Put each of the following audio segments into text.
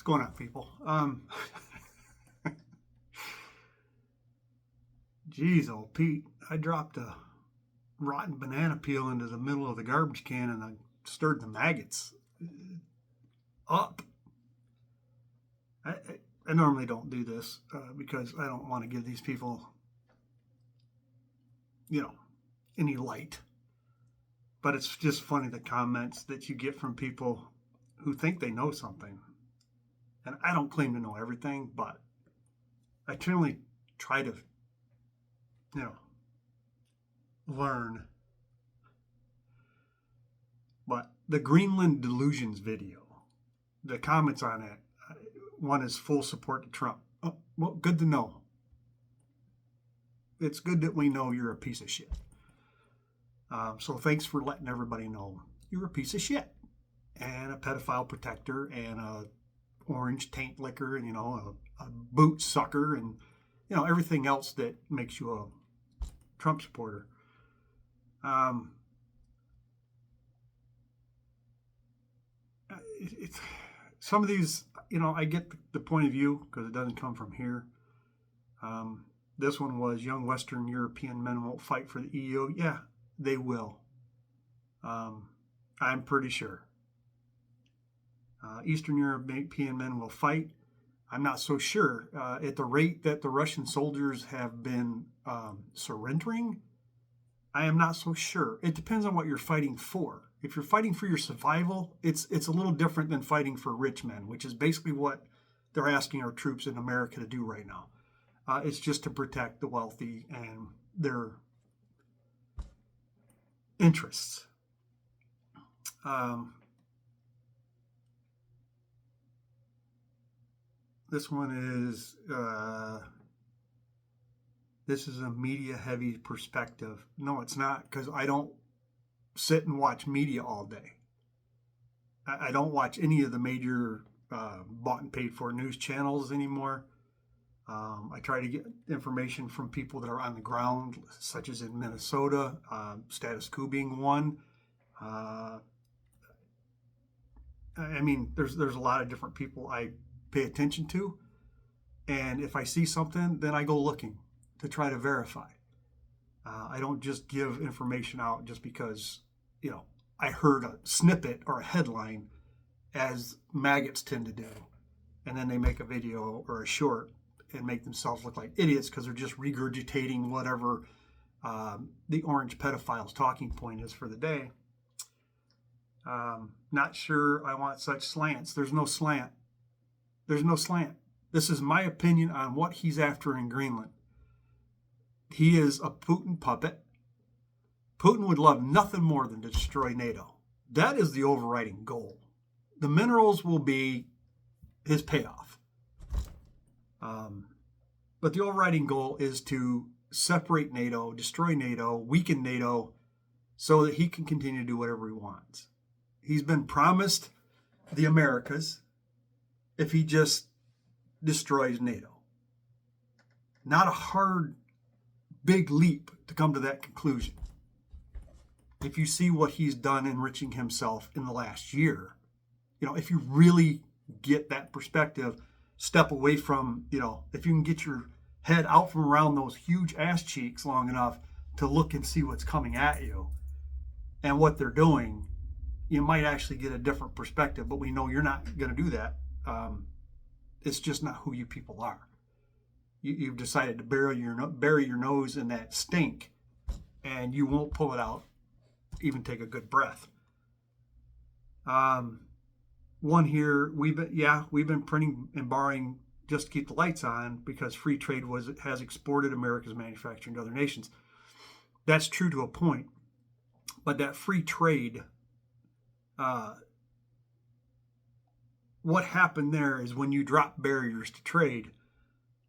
What's going on, people? Geez, old Pete, I dropped a rotten banana peel into the middle of the garbage can and I stirred the maggots up. I, I normally don't do this because I don't want to give these people, any light. But it's just funny the comments that you get from people who think they know something. And I don't claim to know everything, but I generally try to, learn. But the Greenland Delusions video, the comments on it, one is full support to Trump. Oh, well, good to know. It's good that we know you're a piece of shit. So thanks for letting everybody know you're a piece of shit and a pedophile protector and a orange taint licker and, a boot sucker and, everything else that makes you a Trump supporter. Some of these, I get the point of view because it doesn't come from here. This one was young Western European men won't fight for the EU. Yeah, they will. I'm pretty sure. Eastern European men will fight. I'm not so sure. At the rate that the Russian soldiers have been surrendering, I am not so sure. It depends on what you're fighting for. If you're fighting for your survival, it's a little different than fighting for rich men, which is basically what they're asking our troops in America to do right now. It's just to protect the wealthy and their interests. This one is this is a media heavy perspective. No, it's not, because I don't sit and watch media all day. I don't watch any of the major bought and paid for news channels anymore. I try to get information from people that are on the ground, such as in Minnesota, Status Quo being one. There's a lot of different people I pay attention to, and if I see something, then I go looking to try to verify. I don't just give information out just because, I heard a snippet or a headline, as maggots tend to do, and then they make a video or a short and make themselves look like idiots because they're just regurgitating whatever the orange pedophile's talking point is for the day. Not sure I want such slants. There's no slant. There's no slant. This is my opinion on what he's after in Greenland. He is a Putin puppet. Putin would love nothing more than to destroy NATO. That is the overriding goal. The minerals will be his payoff. But the overriding goal is to separate NATO, destroy NATO, weaken NATO, so that he can continue to do whatever he wants. He's been promised the Americas if he just destroys NATO. Not a hard, big leap to come to that conclusion. If you see what he's done enriching himself in the last year, if you really get that perspective, step away from, if you can get your head out from around those huge ass cheeks long enough to look and see what's coming at you and what they're doing, you might actually get a different perspective. But we know you're not going to do that. It's just not who you people are. You've decided to bury your nose in that stink, and you won't pull it out, even take a good breath. One here, we've been printing and borrowing just to keep the lights on because free trade has exported America's manufacturing to other nations. That's true to a point, but that free trade, what happened there is when you drop barriers to trade,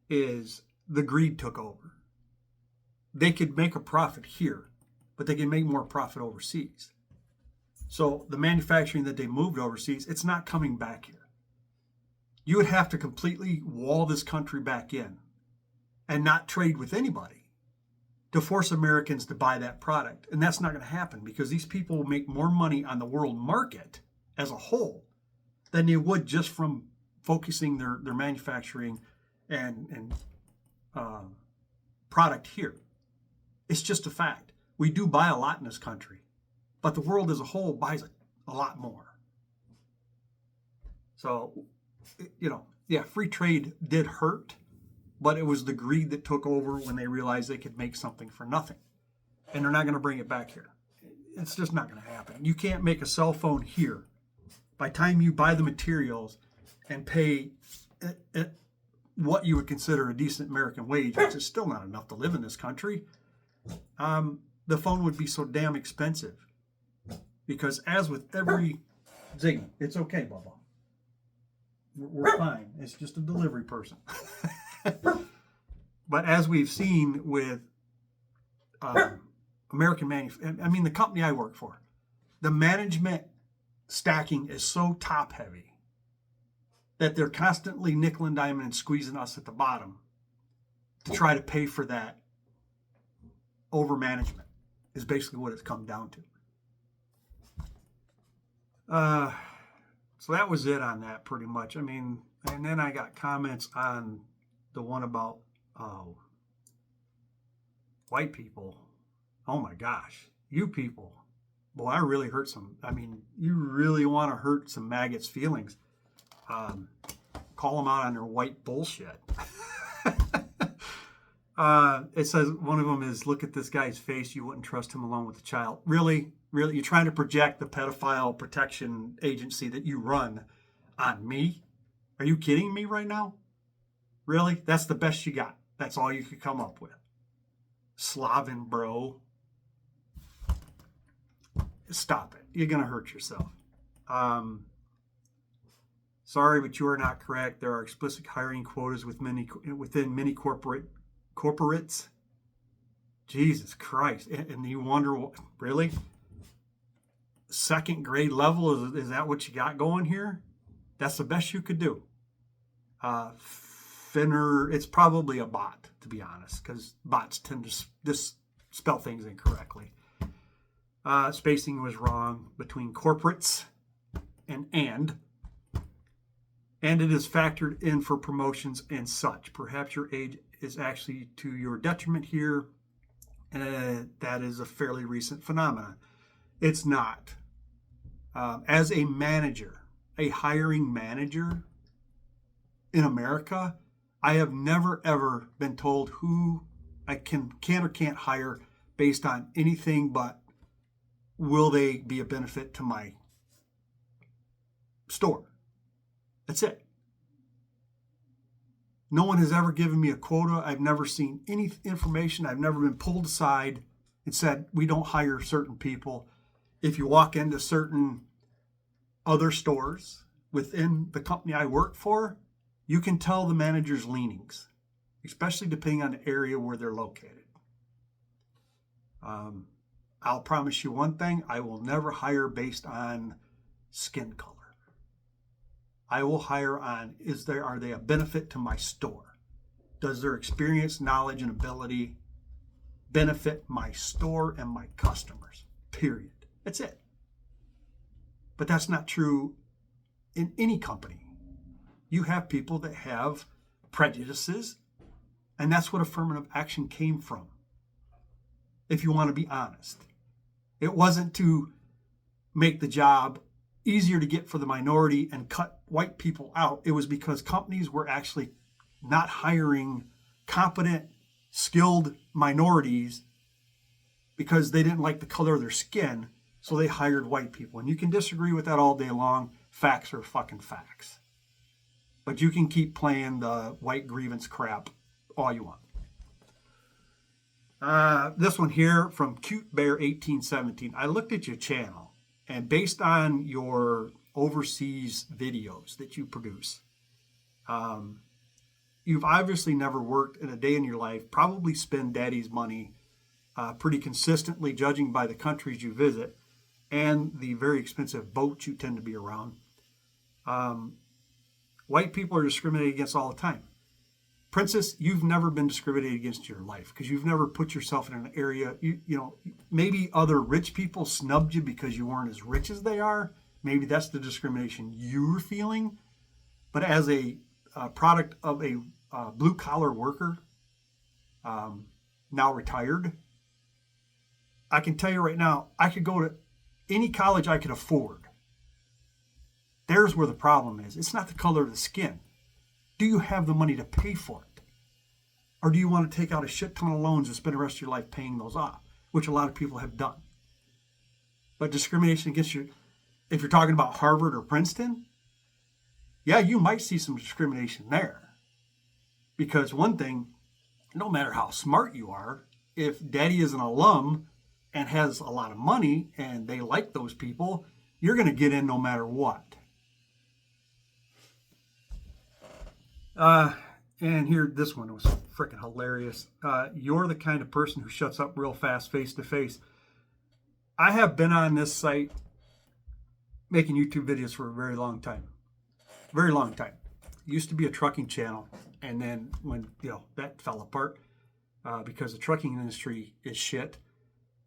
is the greed took over. They could make a profit here, but they can make more profit overseas. So the manufacturing that they moved overseas, it's not coming back here. You would have to completely wall this country back in and not trade with anybody to force Americans to buy that product. And that's not going to happen because these people will make more money on the world market as a whole than they would just from focusing their manufacturing and product here. It's just a fact. We do buy a lot in this country, but the world as a whole buys a lot more. So, yeah, free trade did hurt, but it was the greed that took over when they realized they could make something for nothing. And they're not going to bring it back here. It's just not going to happen. You can't make a cell phone here. By the time you buy the materials and pay what you would consider a decent American wage, which is still not enough to live in this country, the phone would be so damn expensive. Because as with every Ziggy, it's okay, Bubba. We're fine. It's just a delivery person. But as we've seen with American the company I work for, the management stacking is so top heavy that they're constantly nickel and diamond and squeezing us at the bottom to try to pay for that over management is basically what it's come down to. So that was it on that pretty much. And then I got comments on the one about white people. Oh my gosh, you people. Boy, I really hurt some. You really want to hurt some maggots' feelings. Call them out on their white bullshit. It says one of them is, look at this guy's face. You wouldn't trust him alone with a child. Really? Really? You're trying to project the pedophile protection agency that you run on me? Are you kidding me right now? Really? That's the best you got? That's all you could come up with? Slavin bro. Stop it. You're going to hurt yourself. Sorry, but you are not correct. There are explicit hiring quotas within many corporates. Jesus Christ. And you wonder, really? Second grade level, is that what you got going here? That's the best you could do. Finner, it's probably a bot, to be honest, because bots tend to spell things incorrectly. Spacing was wrong between corporates and it is factored in for promotions and such. Perhaps your age is actually to your detriment here. That is a fairly recent phenomenon. It's not. As a manager, a hiring manager in America, I have never ever been told who I can or can't hire based on anything but will they be a benefit to my store. That's it. No one has ever given me a quota. I've never seen any information. I've never been pulled aside and said, we don't hire certain people. If you walk into certain other stores within the company I work for, you can tell the manager's leanings, especially depending on the area where they're located. I'll promise you one thing, I will never hire based on skin color. I will hire on, are they a benefit to my store? Does their experience, knowledge, and ability benefit my store and my customers? Period. That's it. But that's not true in any company. You have people that have prejudices, and that's what affirmative action came from. If you want to be honest, it wasn't to make the job easier to get for the minority and cut white people out. It was because companies were actually not hiring competent, skilled minorities because they didn't like the color of their skin, so they hired white people. And you can disagree with that all day long. Facts are fucking facts. But you can keep playing the white grievance crap all you want. This one here from Cute Bear 1817. I looked at your channel, and based on your overseas videos that you produce, you've obviously never worked in a day in your life, probably spend daddy's money pretty consistently, judging by the countries you visit and the very expensive boats you tend to be around. White people are discriminated against all the time. Princess, you've never been discriminated against in your life because you've never put yourself in an area, maybe other rich people snubbed you because you weren't as rich as they are. Maybe that's the discrimination you're feeling. But as a product of a blue collar worker, now retired, I can tell you right now, I could go to any college I could afford. There's where the problem is. It's not the color of the skin. Do you have the money to pay for it? Or do you want to take out a shit ton of loans and spend the rest of your life paying those off, which a lot of people have done? But discrimination against you, if you're talking about Harvard or Princeton, yeah, you might see some discrimination there. Because one thing, no matter how smart you are, if daddy is an alum and has a lot of money and they like those people, you're going to get in no matter what. And here, this one was freaking hilarious. You're the kind of person who shuts up real fast face to face. I have been on this site making YouTube videos for a very long time. Very long time. It used to be a trucking channel. And then when, that fell apart because the trucking industry is shit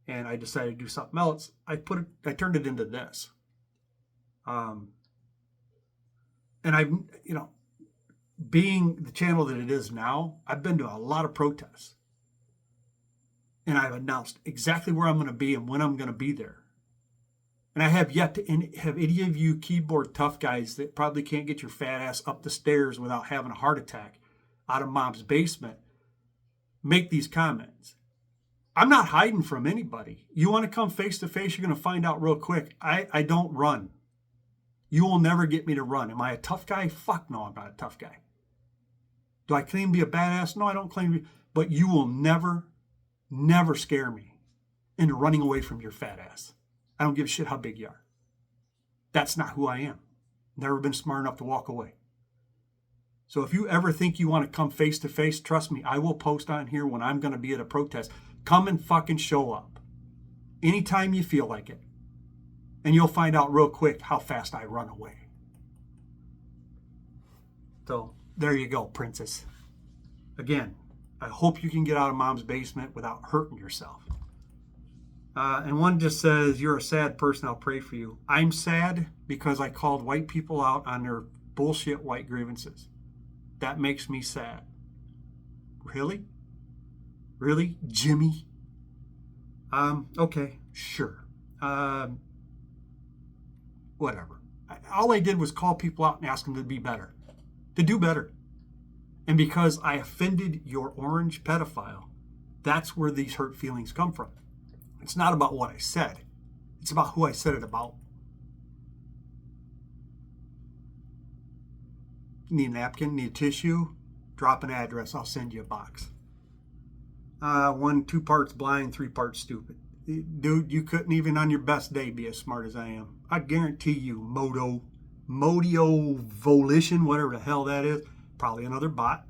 and I decided to do something else, I turned it into this. And being the channel that it is now, I've been to a lot of protests. And I've announced exactly where I'm going to be and when I'm going to be there. And I have yet to have any of you keyboard tough guys that probably can't get your fat ass up the stairs without having a heart attack out of mom's basement make these comments. I'm not hiding from anybody. You want to come face to face, you're going to find out real quick. I don't run. You will never get me to run. Am I a tough guy? Fuck no, I'm not a tough guy. Do I claim to be a badass? No, I don't claim to be. But you will never scare me into running away from your fat ass. I don't give a shit how big you are. That's not who I am. Never been smart enough to walk away. So if you ever think you want to come face to face, trust me, I will post on here when I'm going to be at a protest. Come and fucking show up. Anytime you feel like it. And you'll find out real quick how fast I run away. So there you go, princess. Again, I hope you can get out of mom's basement without hurting yourself. And one just says, you're a sad person, I'll pray for you. I'm sad because I called white people out on their bullshit white grievances. That makes me sad. Really? Really, Jimmy? Okay, sure. Whatever. All I did was call people out and ask them to be better. To do better. And because I offended your orange pedophile, that's where these hurt feelings come from. It's not about what I said. It's about who I said it about. Need a napkin? Need a tissue? Drop an address. I'll send you a box. 2 parts blind, 3 parts stupid. Dude, you couldn't even on your best day be as smart as I am. I guarantee you, Modio Volition, whatever the hell that is, probably another bot.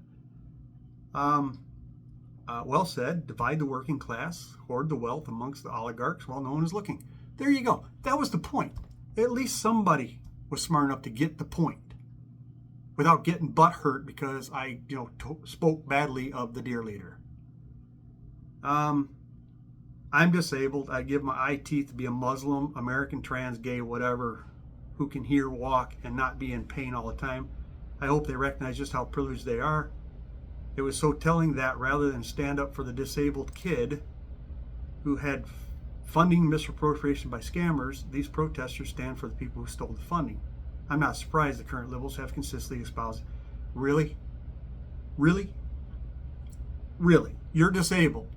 Well said, divide the working class, hoard the wealth amongst the oligarchs while no one is looking. There you go. That was the point. At least somebody was smart enough to get the point without getting butt hurt because I, spoke badly of the dear leader. I'm disabled. I give my eye teeth to be a Muslim, American, trans, gay, whatever, who can hear, walk, and not be in pain all the time. I hope they recognize just how privileged they are. It was so telling that rather than stand up for the disabled kid who had funding misappropriation by scammers, these protesters stand for the people who stole the funding. I'm not surprised the current liberals have consistently espoused. Really? Really? Really? You're disabled.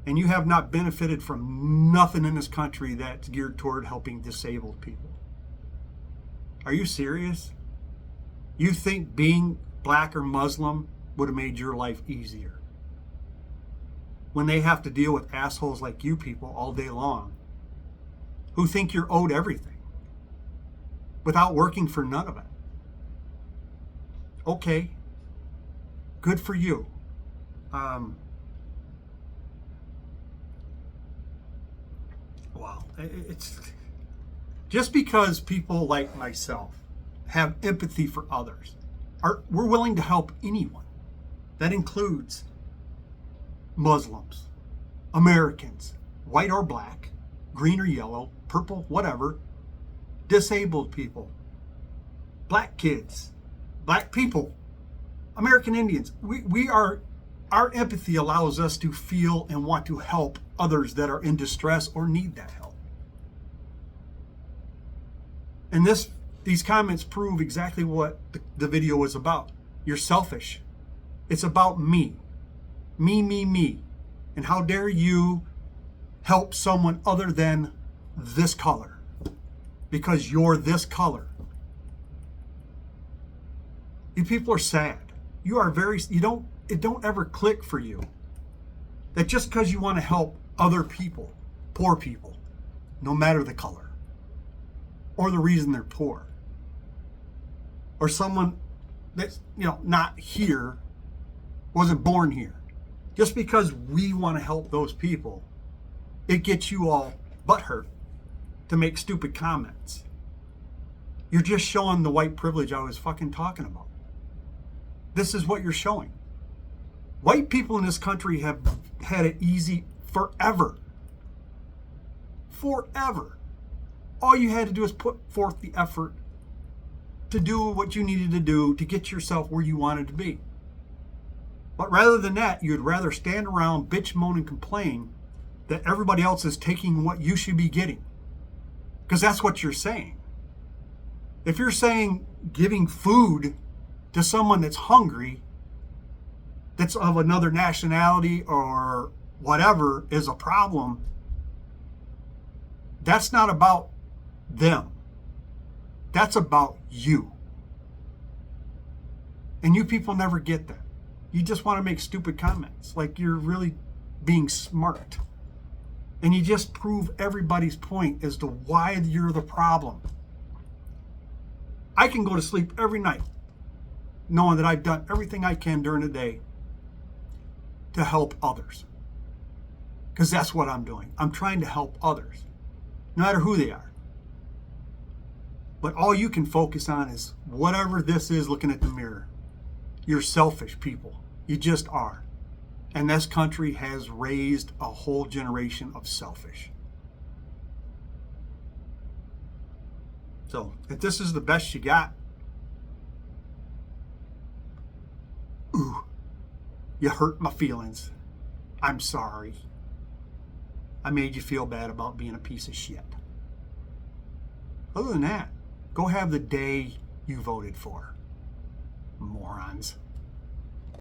And you have not benefited from nothing in this country that's geared toward helping disabled people. Are you serious? You think being black or Muslim would have made your life easier? When they have to deal with assholes like you people all day long who think you're owed everything without working for none of it. Okay, good for you. Wow, it's just because people like myself have empathy for others, we're willing to help anyone. That includes Muslims, Americans, white or black, green or yellow, purple, whatever, disabled people, black kids, black people, American Indians. Our empathy allows us to feel and want to help others that are in distress or need that help. And these comments prove exactly what the video was about. You're selfish. It's about me. Me, me, me. And how dare you help someone other than this color because you're this color. You people are sad. It don't ever click for you that just because you want to help other people, poor people, no matter the color or the reason they're poor, or someone that's not here, wasn't born here, just because we want to help those people, it gets you all butthurt to make stupid comments. You're just showing the white privilege I was fucking talking about. This is what you're showing. White people in this country have had it easy forever. Forever. All you had to do is put forth the effort to do what you needed to do to get yourself where you wanted to be. But rather than that, you'd rather stand around, bitch, moan, and complain that everybody else is taking what you should be getting. Because that's what you're saying. If you're saying giving food to someone that's hungry, that's of another nationality or whatever, is a problem, that's not about them. That's about you. And you people never get that. You just want to make stupid comments like you're really being smart. And you just prove everybody's point as to why you're the problem. I can go to sleep every night knowing that I've done everything I can during the day to help others. Because that's what I'm doing. I'm trying to help others, no matter who they are. But all you can focus on is whatever this is looking at the mirror. You're selfish people. You just are. And this country has raised a whole generation of selfish. So, if this is the best you got, ooh, you hurt my feelings. I'm sorry. I made you feel bad about being a piece of shit. Other than that, go have the day you voted for. Morons.